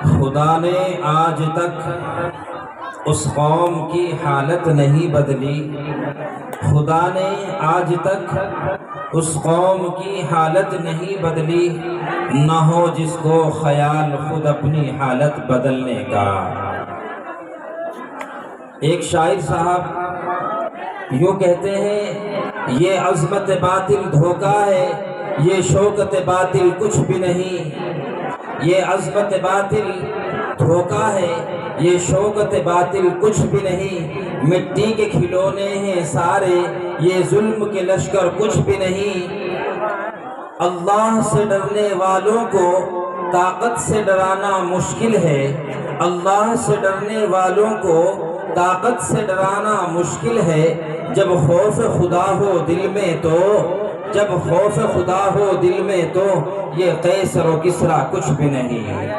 خدا نے آج تک اس قوم کی حالت نہیں بدلی، خدا نے آج تک اس قوم کی حالت نہیں بدلی، نہ ہو جس کو خیال خود اپنی حالت بدلنے کا۔ ایک شاعر صاحب یوں کہتے ہیں، یہ عظمت باطل دھوکہ ہے، یہ شوکت باطل کچھ بھی نہیں۔ یہ عظمت باطل دھوکہ ہے، یہ شوکت باطل کچھ بھی نہیں۔ مٹی کے کھلونے ہیں سارے، یہ ظلم کے لشکر کچھ بھی نہیں۔ اللہ سے ڈرنے والوں کو طاقت سے ڈرانا مشکل ہے، اللہ سے ڈرنے والوں کو طاقت سے ڈرانا مشکل ہے۔ جب خوف خدا ہو دل میں تو، جب خوف خدا ہو دل میں تو، یہ قیصر و کسریٰ کچھ بھی نہیں۔